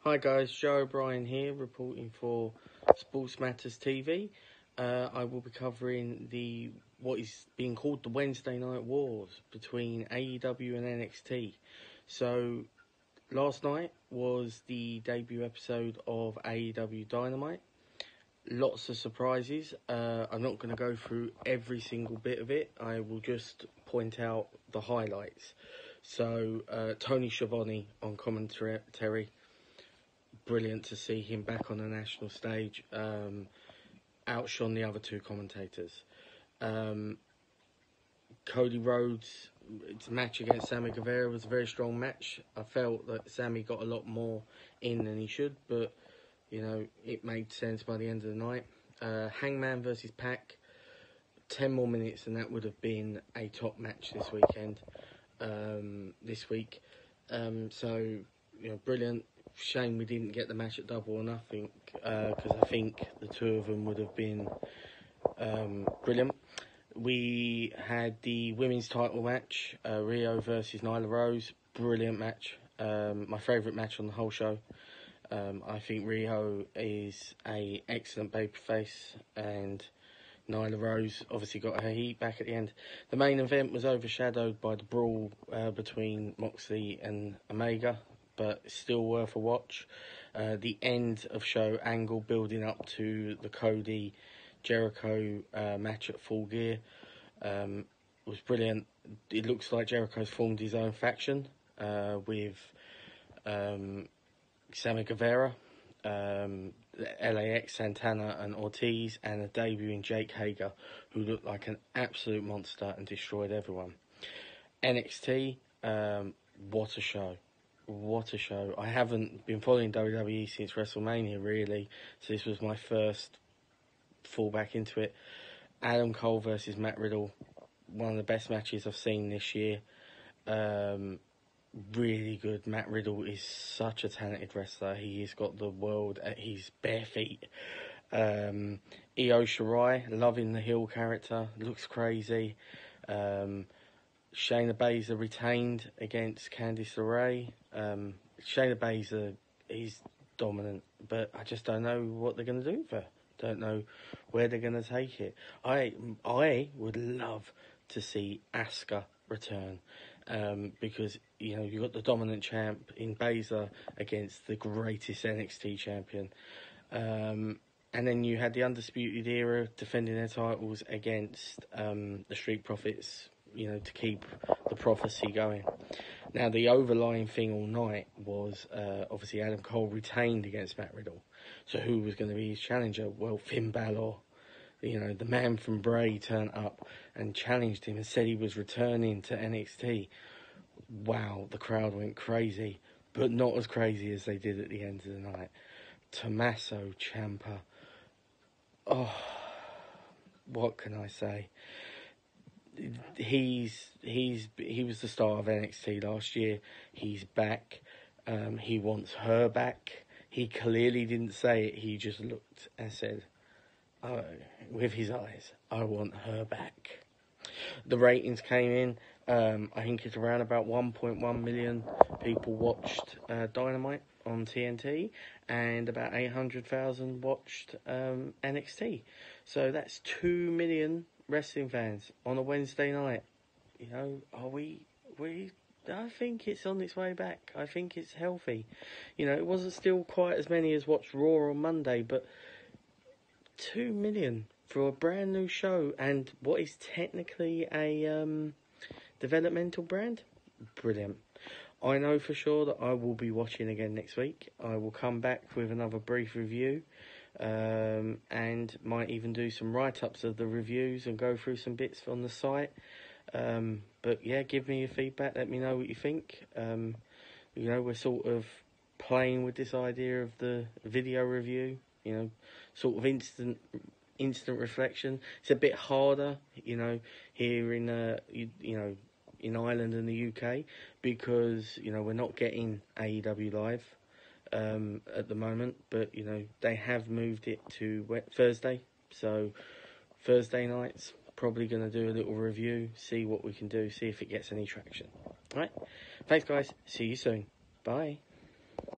Hi guys, Joe O'Brien here, reporting for SportsMatters TV. I will be covering what is being called the Wednesday Night Wars between AEW and NXT. So, last night was the debut episode of AEW Dynamite. Lots of surprises. I'm not going to go through every single bit of it. I will just point out the highlights. So, Tony Schiavone on commentary. Brilliant to see him back on the national stage. Outshone the other two commentators. Cody Rhodes' match against Sammy Guevara was a very strong match. I felt that Sammy got a lot more in than he should, but it made sense by the end of the night. Hangman versus Pac, 10 more minutes and that would have been a top match this weekend. This week. Brilliant. Shame we didn't get the match at Double or Nothing, because I think the two of them would have been brilliant. We had the women's title match, Rio versus Nyla Rose. Brilliant match. My favourite match on the whole show. I think Rio is an excellent babyface, and Nyla Rose obviously got her heat back at the end. The main event was overshadowed by the brawl between Moxley and Omega, but still worth a watch. The end of show angle building up to the Cody Jericho match at Full Gear was brilliant. It looks like Jericho's formed his own faction with Sammy Guevara, LAX, Santana and Ortiz, and a debuting Jake Hager, who looked like an absolute monster and destroyed everyone. NXT, what a show. What a show. I haven't been following WWE since WrestleMania, really, so this was my first fall back into it. Adam Cole versus Matt Riddle, one of the best matches I've seen this year. Really good. Matt Riddle is such a talented wrestler. He has got the world at his bare feet. Io Shirai, loving the heel character, looks crazy. Shayna Baszler retained against Candice LeRae. Shayna Baszler is dominant, but I just don't know what they're going to do with her. Don't know where they're going to take it. I would love to see Asuka return, because you've got the dominant champ in Baszler against the greatest NXT champion, and then you had the Undisputed Era defending their titles against the Street Profits, to keep the prophecy going. Now, the overlying thing all night was obviously Adam Cole retained against Matt Riddle. So who was going to be his challenger? Well, Finn Balor, the man from Bray, turned up and challenged him and said he was returning to NXT. Wow, the crowd went crazy, but not as crazy as they did at the end of the night. Tommaso Ciampa. Oh, what can I say? He was the star of NXT last year. He's back. He wants her back. He clearly didn't say it. He just looked and said, with his eyes, I want her back. The ratings came in. I think it's around about 1.1 million people watched Dynamite on TNT, and about 800,000 watched NXT. So that's 2 million wrestling fans on a Wednesday night. I think it's on its way back. I think it's healthy. It wasn't still quite as many as watched Raw on Monday, but 2 million for a brand new show and what is technically a developmental brand. Brilliant. I know for sure that I will be watching again next week. I will come back with another brief review, and might even do some write-ups of the reviews and go through some bits on the site. But yeah, give me your feedback. Let me know what you think. We're sort of playing with this idea of the video review, sort of instant reflection. It's a bit harder, here in in Ireland and the UK, because we're not getting AEW live at the moment, but they have moved it to Thursday, so Thursday nights probably going to do a little review, see what we can do, see if it gets any traction. All right, thanks guys, see you soon, bye.